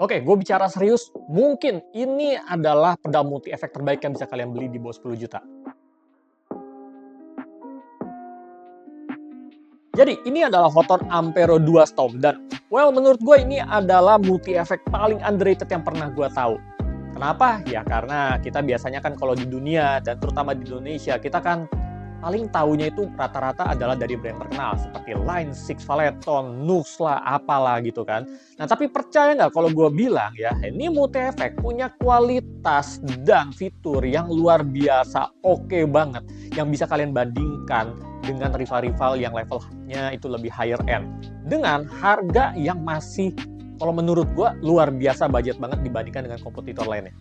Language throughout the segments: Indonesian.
Oke, gue bicara serius, mungkin ini adalah pedal multi efek terbaik yang bisa kalian beli di bawah 10 juta. Jadi, ini adalah Photon Ampero 2 Storm dan, well, menurut gue ini adalah multi efek paling underrated yang pernah gue tahu. Kenapa? Ya karena kita biasanya kan kalau di dunia dan terutama di Indonesia, kita kan paling tahunya itu rata-rata adalah dari brand terkenal seperti Line 6, Valeton, Nux lah, apalah gitu kan. Nah, tapi percaya nggak kalau gue bilang ya, ini multi efek punya kualitas dan fitur yang luar biasa oke banget yang bisa kalian bandingkan dengan rival-rival yang levelnya itu lebih higher end dengan harga yang masih, kalau menurut gue, luar biasa budget banget dibandingkan dengan kompetitor lainnya.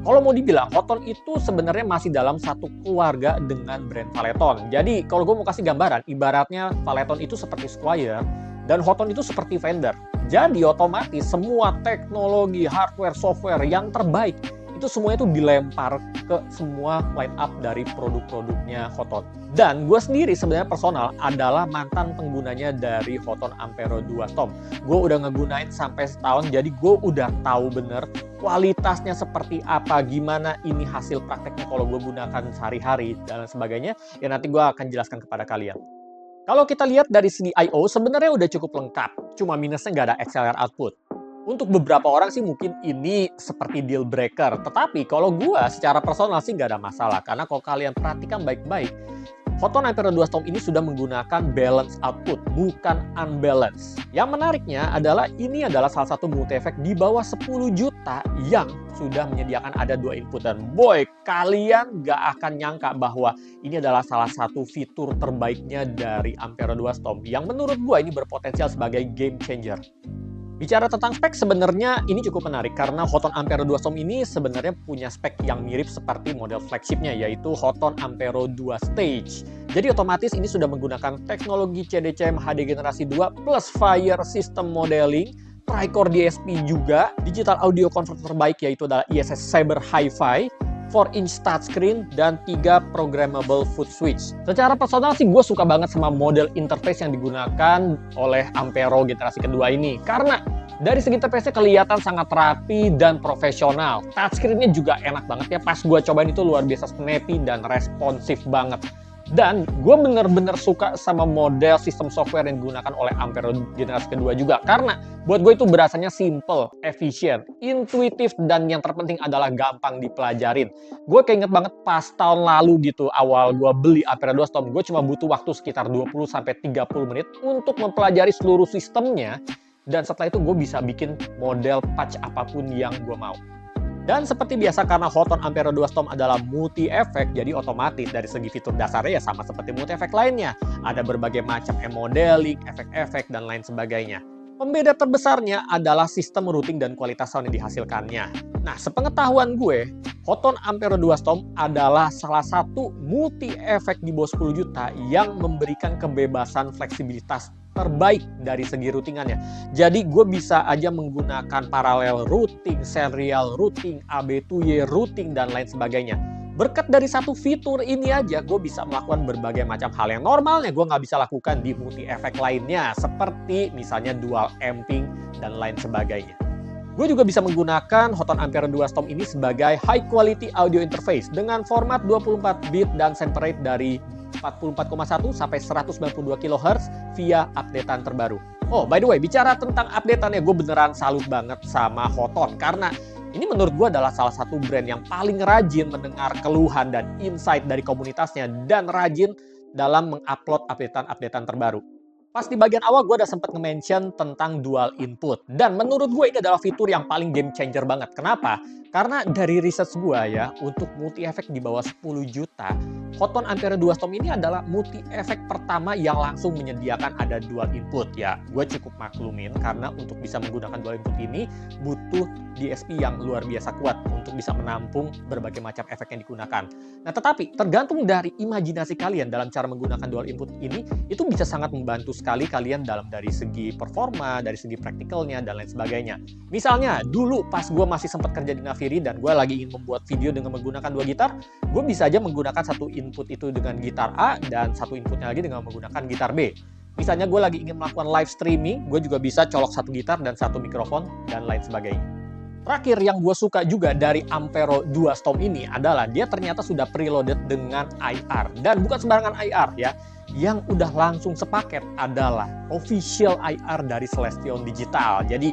Kalau mau dibilang, Photon itu sebenarnya masih dalam satu keluarga dengan brand Valeton. Jadi, kalau gue mau kasih gambaran, ibaratnya Valeton itu seperti Squier, dan Photon itu seperti Fender. Jadi, otomatis semua teknologi, hardware, software yang terbaik, itu semuanya itu dilempar ke semua line up dari produk-produknya Photon. Dan gue sendiri sebenarnya personal adalah mantan penggunanya dari Photon Ampero 2 Storm. Gue udah ngegunain sampai setahun, jadi gue udah tahu bener kualitasnya seperti apa, gimana ini hasil prakteknya kalau gue gunakan sehari-hari, dan sebagainya. Ya nanti gue akan jelaskan kepada kalian. Kalau kita lihat dari segi I/O, sebenarnya udah cukup lengkap. Cuma minusnya nggak ada XLR output. Untuk beberapa orang sih mungkin ini seperti deal breaker. Tetapi kalau gue secara personal sih nggak ada masalah. Karena kalau kalian perhatikan baik-baik, Photon Ampero 2 Storm ini sudah menggunakan balance output, bukan unbalance. Yang menariknya adalah ini adalah salah satu multi efek di bawah 10 juta yang sudah menyediakan ada 2 input. Dan boy, kalian nggak akan nyangka bahwa ini adalah salah satu fitur terbaiknya dari Ampero 2 Storm yang menurut gue ini berpotensial sebagai game changer. Bicara tentang spek, sebenarnya ini cukup menarik karena Photon Ampero 2 Storm ini sebenarnya punya spek yang mirip seperti model flagshipnya, yaitu Photon Ampero 2 Stage. Jadi otomatis ini sudah menggunakan teknologi CDCM HD generasi 2 plus Fire System Modeling, Tricore DSP juga, digital audio converter terbaik yaitu adalah ISS Saber Hi-Fi, 4-inch touchscreen, dan 3 programmable foot switch. Secara personal sih gue suka banget sama model interface yang digunakan oleh Ampero generasi kedua ini. Karena dari segi interface-nya kelihatan sangat rapi dan profesional. Touchscreen-nya juga enak banget ya, pas gue cobain itu luar biasa snappy dan responsif banget. Dan gue bener-bener suka sama model sistem software yang digunakan oleh Ampero generasi kedua juga. Karena buat gue itu berasanya simple, efisien, intuitif, dan yang terpenting adalah gampang dipelajarin. Gue keinget banget pas tahun lalu gitu, awal gue beli Ampero 2 Storm, gue cuma butuh waktu sekitar 20-30 menit untuk mempelajari seluruh sistemnya. Dan setelah itu gue bisa bikin model patch apapun yang gue mau. Dan seperti biasa karena Photon Ampero 2 Storm adalah multi efek, jadi otomatis dari segi fitur dasarnya ya sama seperti multi efek lainnya. Ada berbagai macam modeling, efek-efek, dan lain sebagainya. Pembeda terbesarnya adalah sistem routing dan kualitas sound yang dihasilkannya. Nah, sepengetahuan gue, Photon Ampero 2 Storm adalah salah satu multi efek di bawah 10 juta yang memberikan kebebasan fleksibilitas terbaik dari segi routingannya. Jadi gue bisa aja menggunakan parallel routing, serial routing, AB2Y routing, dan lain sebagainya. Berkat dari satu fitur ini aja, gue bisa melakukan berbagai macam hal yang normalnya gue nggak bisa lakukan di multi efek lainnya, seperti misalnya dual amping dan lain sebagainya. Gue juga bisa menggunakan Photon Ampero 2 Storm ini sebagai high quality audio interface dengan format 24 bit dan sample rate dari 44,1 sampai 192 kHz via updatean terbaru. Oh, by the way, bicara tentang updateannya, gue beneran salut banget sama Photon karena ini menurut gue adalah salah satu brand yang paling rajin mendengar keluhan dan insight dari komunitasnya dan rajin dalam mengupload updatean terbaru. Pas di bagian awal gue udah sempat nge-mention tentang dual input. Dan menurut gue ini adalah fitur yang paling game changer banget. Kenapa? Karena dari research gue ya, untuk multi efek di bawah 10 juta, Photon Ampero 2 Storm ini adalah multi efek pertama yang langsung menyediakan ada dual input. Ya, gue cukup maklumin karena untuk bisa menggunakan dual input ini butuh DSP yang luar biasa kuat untuk bisa menampung berbagai macam efek yang digunakan. Nah, tetapi tergantung dari imajinasi kalian dalam cara menggunakan dual input ini, itu bisa sangat membantu sekali kalian dalam dari segi performa, dari segi praktikalnya, dan lain sebagainya. Misalnya, dulu pas gue masih sempat kerja di Naviri dan gue lagi ingin membuat video dengan menggunakan 2 gitar, gue bisa aja menggunakan satu input itu dengan gitar A dan satu inputnya lagi dengan menggunakan gitar B. Misalnya gue lagi ingin melakukan live streaming, gue juga bisa colok satu gitar dan satu mikrofon dan lain sebagainya. Terakhir yang gue suka juga dari Ampero 2 Storm ini adalah dia ternyata sudah preloaded dengan IR. Dan bukan sembarangan IR ya. Yang udah langsung sepaket adalah official IR dari Celestion Digital. Jadi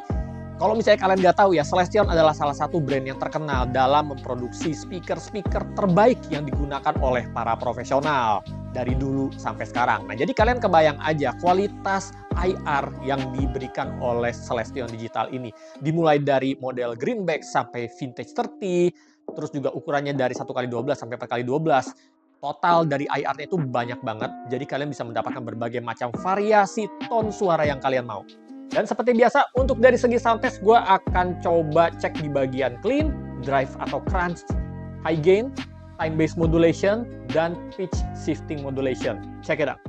kalau misalnya kalian nggak tahu ya, Celestion adalah salah satu brand yang terkenal dalam memproduksi speaker-speaker terbaik yang digunakan oleh para profesional dari dulu sampai sekarang. Nah, jadi kalian kebayang aja kualitas IR yang diberikan oleh Celestion Digital ini. Dimulai dari model greenback sampai vintage 30, terus juga ukurannya dari 1x12 sampai 4x12. Total dari IR-nya itu banyak banget, jadi kalian bisa mendapatkan berbagai macam variasi tone suara yang kalian mau. Dan seperti biasa, untuk dari segi sound test, gue akan coba cek di bagian clean, drive atau crunch, high gain, time bass modulation, dan pitch shifting modulation. Check it out.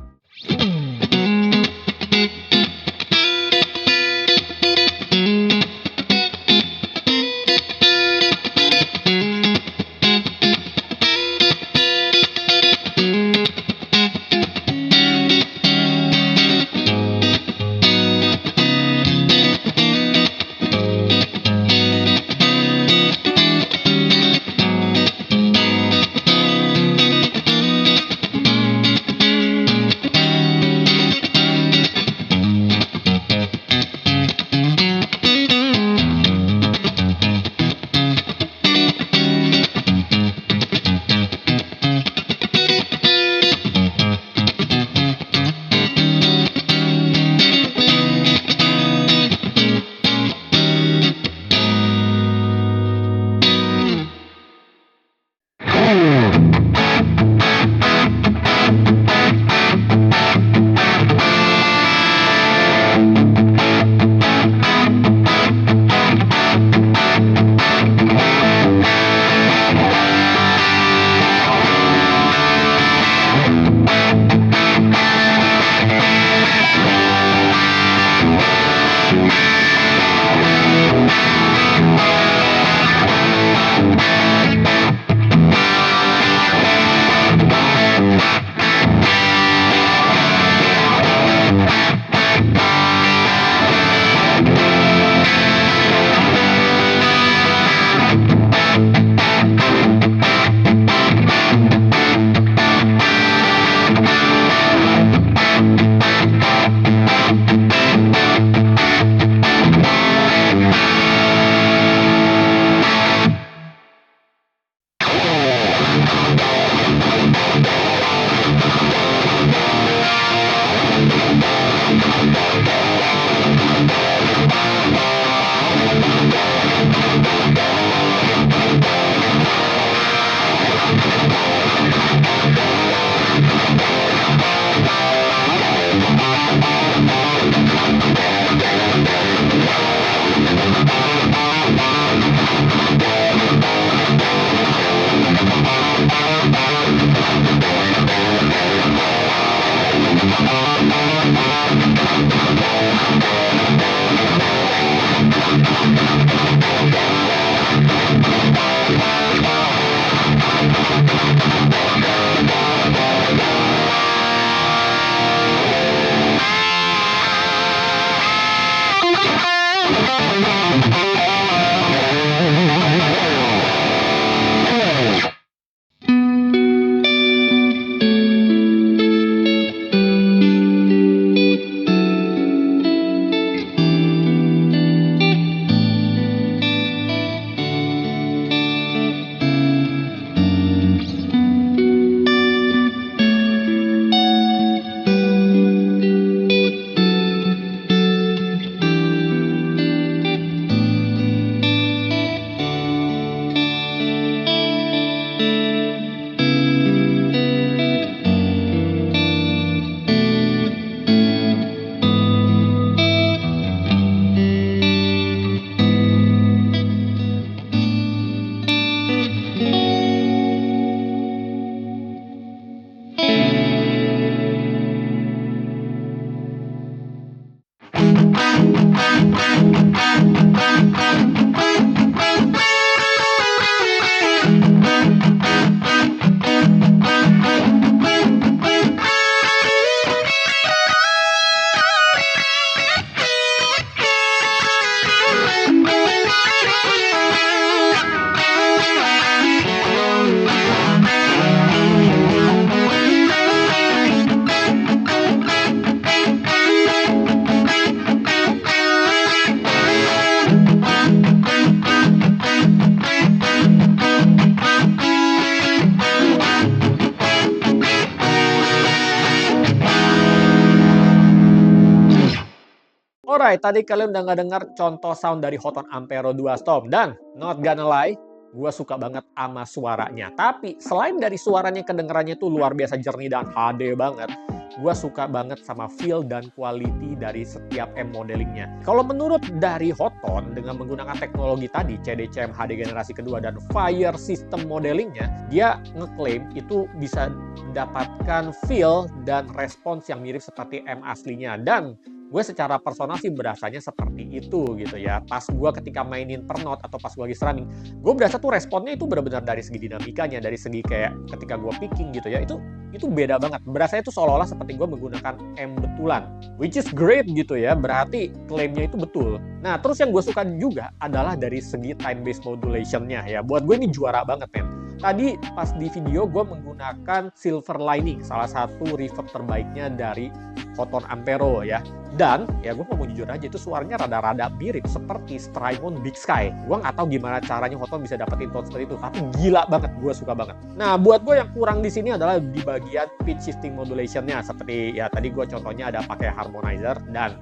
Alright, tadi kalian udah ngedengar contoh sound dari Photon Ampero 2 Storm. Dan, not gonna lie, gue suka banget sama suaranya. Tapi, selain dari suaranya kedengarannya tuh luar biasa jernih dan HD banget, gue suka banget sama feel dan quality dari setiap M modelingnya. Kalau menurut dari Photon, dengan menggunakan teknologi tadi, CDCM HD generasi kedua dan Fire System modelingnya, dia ngeklaim itu bisa mendapatkan feel dan respons yang mirip seperti M aslinya. Dan gue secara personal sih berasanya seperti itu gitu ya. Pas gue ketika mainin per note atau pas gue lagi strumming, gue berasa tuh responnya itu benar-benar dari segi dinamikanya, dari segi kayak ketika gue picking gitu ya, itu beda banget. Berasanya itu seolah-olah seperti gue menggunakan M betulan, which is great gitu ya, berarti klaimnya itu betul. Nah, terus yang gue suka juga adalah dari segi time based modulation-nya ya. Buat gue ini juara banget, men. Tadi pas di video gue menggunakan Silver Lining, salah satu reverb terbaiknya dari Photon Ampero ya. Dan ya gue ngomong jujur aja, itu suaranya rada-rada mirip seperti Strymon Big Sky. Gue nggak tahu gimana caranya Photon bisa dapetin tone seperti itu, tapi gila banget, gue suka banget. Nah, buat gue yang kurang di sini adalah di bagian pitch shifting modulation-nya. Seperti ya tadi gue contohnya ada pakai harmonizer, dan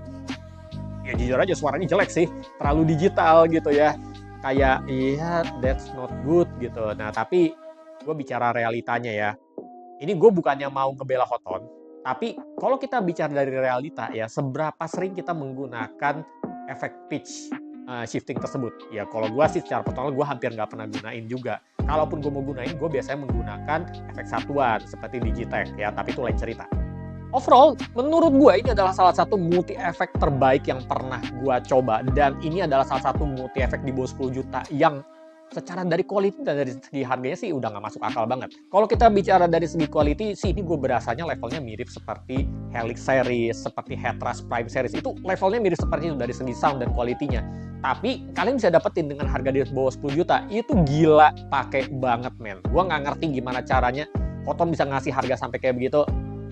ya jujur aja suaranya jelek sih, terlalu digital gitu ya. Kayak, iya, that's not good gitu. Nah, tapi gue bicara realitanya ya. Ini gue bukannya mau ngebela Photon, tapi kalau kita bicara dari realita ya, seberapa sering kita menggunakan efek pitch shifting tersebut. Ya, kalau gue sih secara personal gue hampir nggak pernah gunain juga. Kalaupun gue mau gunain, gue biasanya menggunakan efek satuan seperti Digitech ya, tapi itu lain cerita. Overall, menurut gue ini adalah salah satu multi efek terbaik yang pernah gue coba. Dan ini adalah salah satu multi efek di bawah 10 juta yang secara dari quality dan dari segi harganya sih udah nggak masuk akal banget. Kalau kita bicara dari segi quality sih, ini gue berasanya levelnya mirip seperti Helix Series, seperti Headrush Prime Series. Itu levelnya mirip seperti itu dari segi sound dan quality-nya. Tapi kalian bisa dapetin dengan harga di bawah 10 juta, itu gila pakai banget, men. Gue nggak ngerti gimana caranya Photon bisa ngasih harga sampai kayak begitu.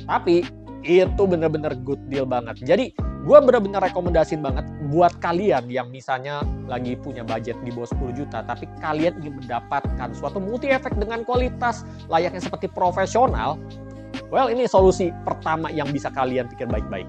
Tapi itu bener-bener good deal banget. Jadi gue bener-bener rekomendasiin banget buat kalian yang misalnya lagi punya budget di bawah 10 juta, tapi kalian ingin mendapatkan suatu multi efek dengan kualitas layaknya seperti profesional. Well, ini solusi pertama yang bisa kalian pikir baik-baik.